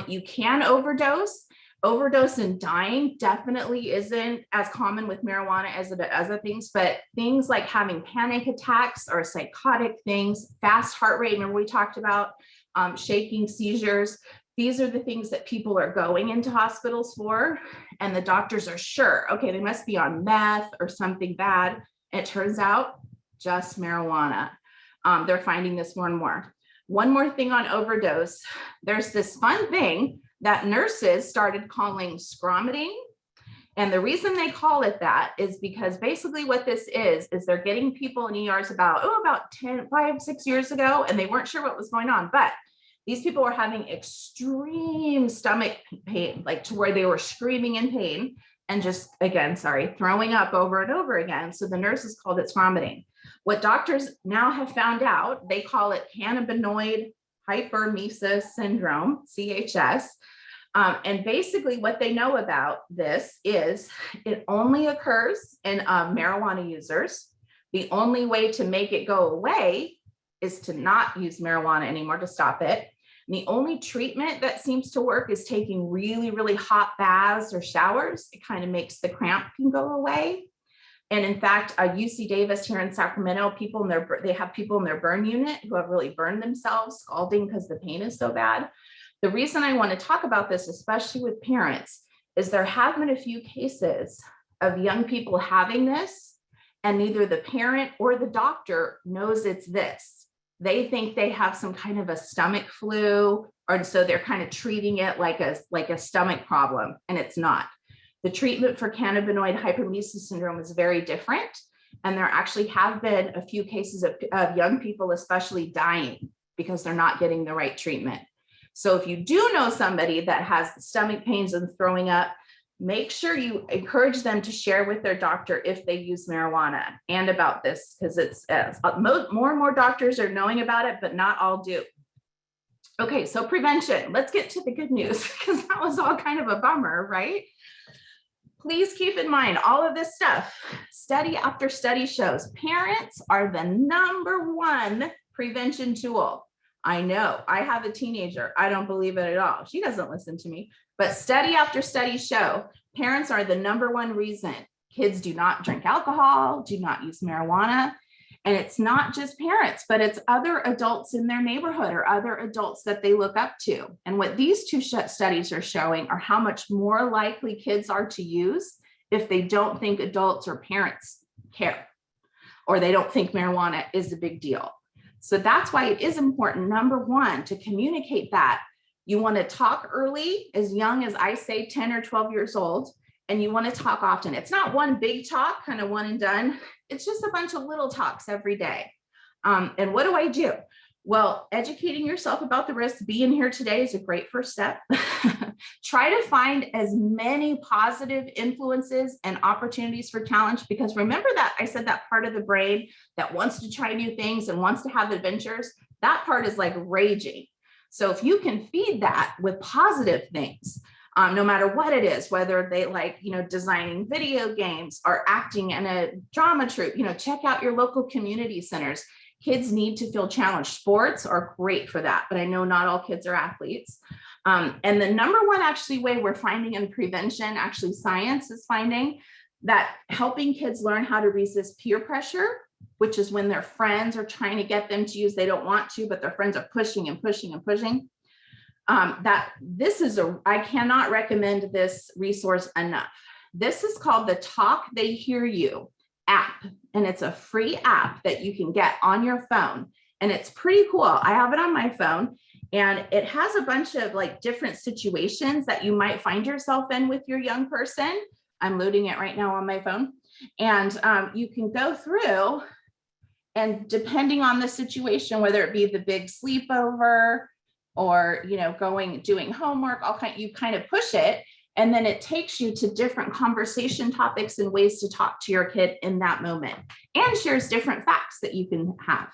B: You can overdose. Overdose and dying definitely isn't as common with marijuana as other things, but things like having panic attacks or psychotic things, fast heart rate, remember we talked about shaking, seizures. These are the things that people are going into hospitals for, and the doctors are sure, okay, they must be on meth or something bad. It turns out just marijuana. They're finding this more and more. One more thing on overdose, there's this fun thing that nurses started calling scromiting. And the reason they call it that is because basically what this is they're getting people in ERs about 5-6 years ago, and they weren't sure what was going on. But these people were having extreme stomach pain, like to where they were screaming in pain and just, again, throwing up over and over again. So the nurses called it scromiting. What doctors now have found out, they call it Cannabinoid Hypermisa syndrome, CHS. And basically what they know about this is it only occurs in marijuana users. The only way to make it go away is to not use marijuana anymore, to stop it. And the only treatment that seems to work is taking really, really hot baths or showers. It kind of makes the cramping go away. And in fact, UC Davis here in Sacramento, they have people in their burn unit who have really burned themselves, scalding because the pain is so bad. The reason I want to talk about this, especially with parents, is there have been a few cases of young people having this, and neither the parent or the doctor knows it's this. They think they have some kind of a stomach flu, or so they're kind of treating it like a stomach problem, and it's not. The treatment for cannabinoid hypermisa syndrome is very different. And there actually have been a few cases of young people, especially dying because they're not getting the right treatment. So if you do know somebody that has stomach pains and throwing up, make sure you encourage them to share with their doctor if they use marijuana and about this, because it's more and more doctors are knowing about it, but not all do. Okay, so prevention. Let's get to the good news, because that was all kind of a bummer, right? Please keep in mind all of this stuff. Study after study shows parents are the #1 prevention tool. I know, I have a teenager. I don't believe it at all. She doesn't listen to me. But study after study show parents are the #1 reason kids do not drink alcohol, do not use marijuana. And it's not just parents, but it's other adults in their neighborhood or other adults that they look up to. And what these two studies are showing are how much more likely kids are to use if they don't think adults or parents care, or they don't think marijuana is a big deal. So that's why it is important, #1, to communicate that. You want to talk early, as young as I say 10 or 12 years old, and you want to talk often. It's not one big talk, kind of one and done. It's just a bunch of little talks every day. And what do? Well, educating yourself about the risks, being here today is a great first step. Try to find as many positive influences and opportunities for challenge, because remember that I said that part of the brain that wants to try new things and wants to have adventures, that part is like raging. So if you can feed that with positive things, no matter what it is, whether they like, designing video games or acting in a drama troupe, check out your local community centers. Kids need to feel challenged. Sports are great for that, but I know not all kids are athletes. And the #1 actually way we're finding in prevention, actually science is finding that helping kids learn how to resist peer pressure, which is when their friends are trying to get them to use, they don't want to, but their friends are pushing and pushing and pushing. I cannot recommend this resource enough. This is called the Talk They Hear You app, and it's a free app that you can get on your phone, and it's pretty cool. I have it on my phone, and it has a bunch of like different situations that you might find yourself in with your young person. I'm loading it right now on my phone, and you can go through, and depending on the situation, whether it be the big sleepover or doing homework, you kind of push it, and then it takes you to different conversation topics and ways to talk to your kid in that moment, and shares different facts that you can have.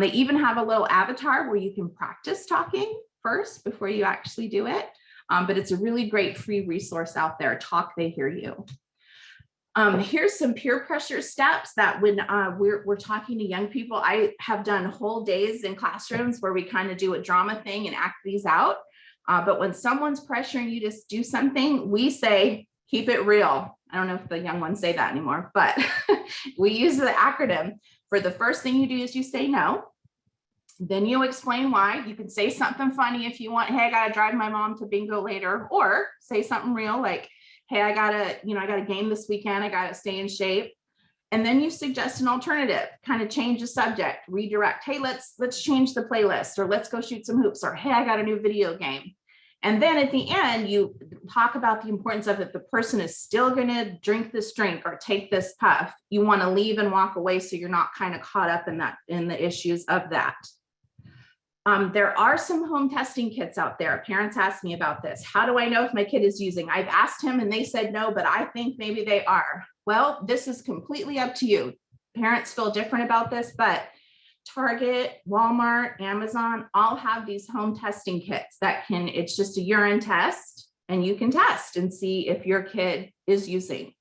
B: They even have a little avatar where you can practice talking first before you actually do it. But it's a really great free resource out there. Talk They Hear You. Here's some peer pressure steps that when we're talking to young people, I have done whole days in classrooms where we kind of do a drama thing and act these out. But when someone's pressuring you to do something, we say, keep it real. I don't know if the young ones say that anymore, but we use the acronym. For the first thing you do is you say no. Then you explain why. You can say something funny if you want. Hey, I got to drive my mom to bingo later, or say something real like, hey, I got a game this weekend. I got to stay in shape. And then you suggest an alternative, kind of change the subject, redirect. Hey, let's change the playlist, or let's go shoot some hoops, or hey, I got a new video game. And then at the end, you talk about the importance of if the person is still going to drink this drink or take this puff, you want to leave and walk away so you're not kind of caught up in the issues of that. There are some home testing kits out there. Parents ask me about this. How do I know if my kid is using? I've asked him and they said no, but I think maybe they are. Well, this is completely up to you. Parents feel different about this, but Target, Walmart, Amazon, all have these home testing kits it's just a urine test, and you can test and see if your kid is using.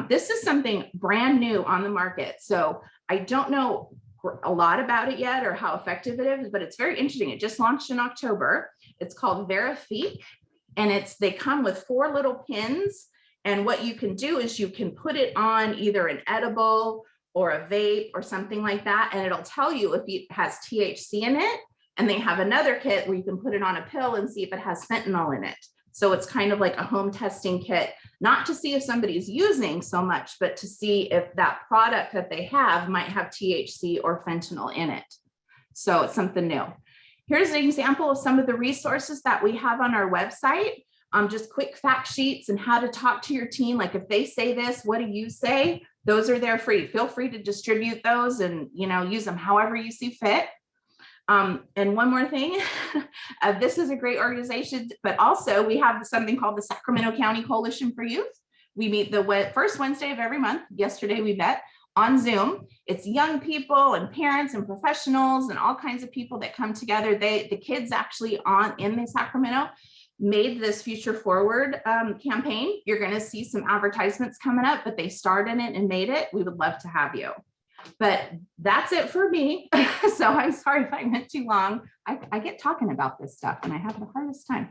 B: This is something brand new on the market. So I don't know a lot about it yet or how effective it is, but it's very interesting. It just launched in October. It's called Verifique, and they come with 4 little pins, And what you can do is you can put it on either an edible or a vape or something like that, and it'll tell you if it has THC in it. And they have another kit where you can put it on a pill and see if it has fentanyl in it. So it's kind of like a home testing kit, not to see if somebody's using so much, but to see if that product that they have might have THC or fentanyl in it. So it's something new. Here's an example of some of the resources that we have on our website. Just quick fact sheets and how to talk to your teen. Like if they say this, what do you say? Those are there free. Feel free to distribute those and use them however you see fit. And one more thing, this is a great organization, but also we have something called the Sacramento County Coalition for Youth. We meet the first Wednesday of every month. Yesterday we met on Zoom. It's young people and parents and professionals and all kinds of people that come together. The kids actually in the Sacramento made this Future Forward campaign. You're going to see some advertisements coming up, but they started it and made it. We would love to have you. But that's it for me. So I'm sorry if I went too long. I get talking about this stuff and I have the hardest time.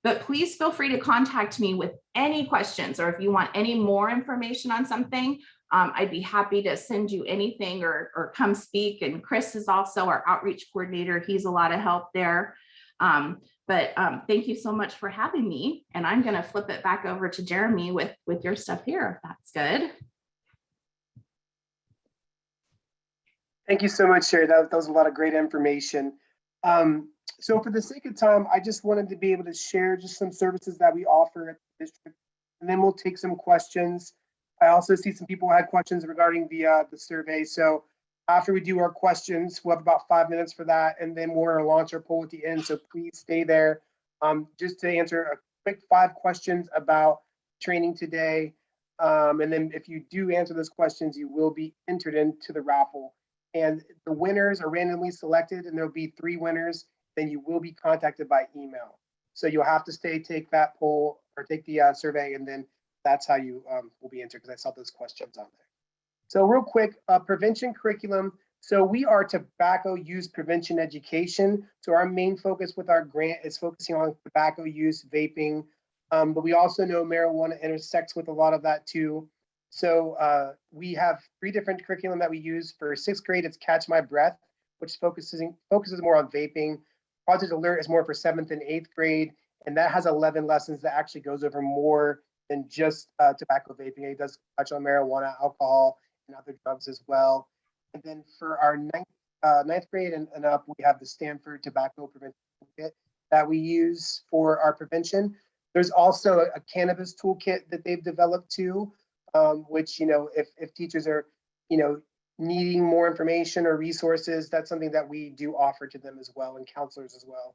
B: But please feel free to contact me with any questions, or if you want any more information on something, I'd be happy to send you anything or come speak. And Chris is also our outreach coordinator. He's a lot of help there. But thank you so much for having me. And I'm going to flip it back over to Jeremy with your stuff here, if that's good.
A: Thank you so much, Sherry. That was a lot of great information. So for the sake of time, I just wanted to be able to share just some services that we offer at the district, and then we'll take some questions. I also see some people had questions regarding the survey. So after we do our questions, we'll have about 5 minutes for that, and then we'll launch our poll at the end. So please stay there just to answer a quick 5 questions about training today. And then if you do answer those questions, you will be entered into the raffle. And the winners are randomly selected, and there'll be 3 winners. Then you will be contacted by email. So you'll have to take that poll or take the survey, and then that's how you will be answered, because I saw those questions on there. So real quick, prevention curriculum. So we are tobacco use prevention education. So our main focus with our grant is focusing on tobacco use, vaping, but we also know marijuana intersects with a lot of that too. So we have 3 different curriculum that we use. For 6th grade, it's Catch My Breath, which focuses more on vaping. Project Alert is more for 7th and 8th grade, and that has 11 lessons that actually goes over more than just tobacco vaping. It does touch on marijuana, alcohol, and other drugs as well. And then for our 9th grade and up, we have the Stanford Tobacco Prevention Toolkit that we use for our prevention. There's also a cannabis toolkit that they've developed too, which, if teachers are, needing more information or resources, that's something that we do offer to them as well, and counselors as well.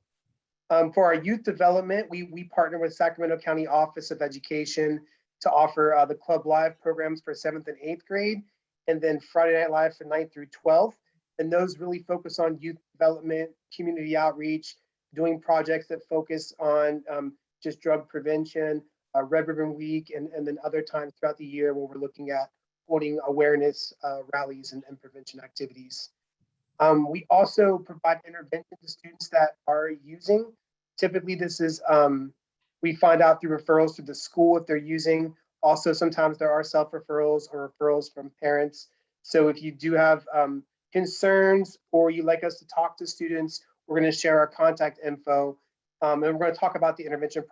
A: For our youth development, we partner with Sacramento County Office of Education to offer the Club Live programs for 7th and 8th grade, and then Friday Night Live for 9th through 12th. And those really focus on youth development, community outreach, doing projects that focus on just drug prevention, Red Ribbon Week, and then other times throughout the year when we're looking at holding awareness rallies and prevention activities. We also provide intervention to students that are using. Typically, this is, we find out through referrals to the school if they're using. Also, sometimes there are self-referrals or referrals from parents. So if you do have concerns or you'd like us to talk to students, we're going to share our contact info. And we're going to talk about the intervention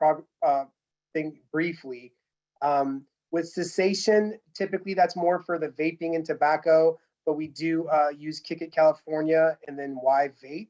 A: thing briefly. With cessation, typically that's more for the vaping and tobacco, but we do use Kick It California and then Why Vape.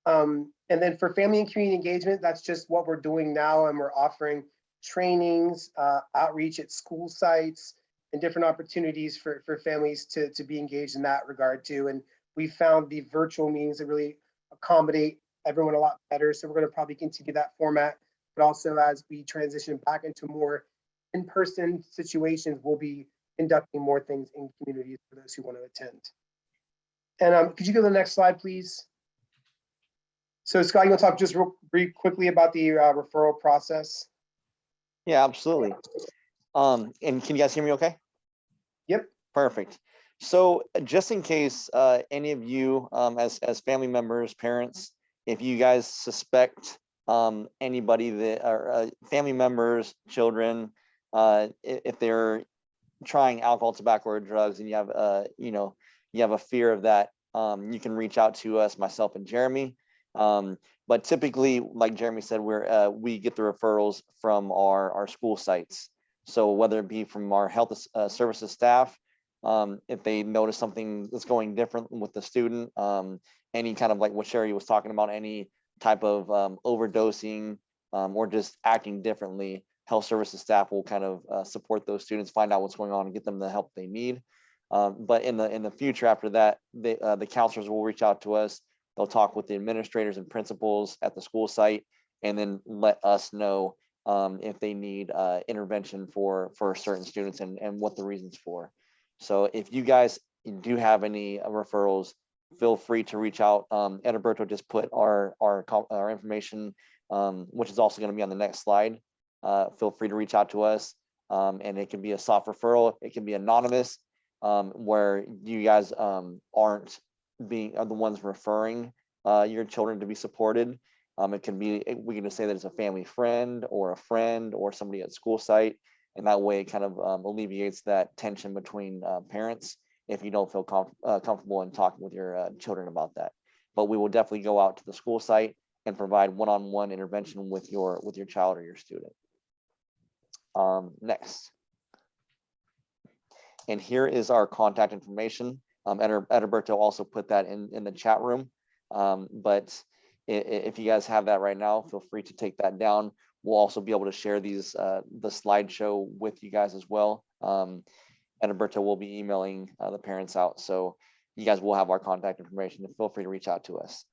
A: And then for family and community engagement, that's just what we're doing now, and we're offering trainings, outreach at school sites, and different opportunities for families to be engaged in that regard too. And we found the virtual meetings that really accommodate everyone a lot better. So we're going to probably continue that format, but also as we transition back into more in-person situations, we'll be conducting more things in communities for those who want to attend. And could you go to the next slide, please? So Scott, you want to talk just real brief quickly about the referral process?
C: Yeah, absolutely. And can you guys hear me okay?
A: Yep.
C: Perfect. So just in case any of you as family members, parents, if you guys suspect anybody that are family members, children, if they're trying alcohol, tobacco, or drugs, and you have you have a fear of that, you can reach out to us, myself and Jeremy. But typically, like Jeremy said, we get the referrals from our school sites. So whether it be from our health services staff, if they notice something that's going different with the student, any kind of like what Sherry was talking about, any type of overdosing or just acting differently, health services staff will kind of support those students, find out what's going on, and get them the help they need. But in the future after that, the counselors will reach out to us. They'll talk with the administrators and principals at the school site, and then let us know if they need intervention for certain students and what the reasons for. So if you guys do have any referrals, feel free to reach out. Edilberto just put our information, which is also going to be on the next slide. Feel free to reach out to us, and it can be a soft referral. It can be anonymous, where you guys aren't are the ones referring your children to be supported. It can be, we can just say that it's a family friend or somebody at school site, and that way it kind of alleviates that tension between parents if you don't feel comfortable in talking with your children about that. But we will definitely go out to the school site and provide one-on-one intervention with your child or your student. Next. And here is our contact information. Edilberto also put that in the chat room. But if you guys have that right now, feel free to take that down. We'll also be able to share these the slideshow with you guys as well. Edilberto will be emailing the parents out, so you guys will have our contact information, and feel free to reach out to us.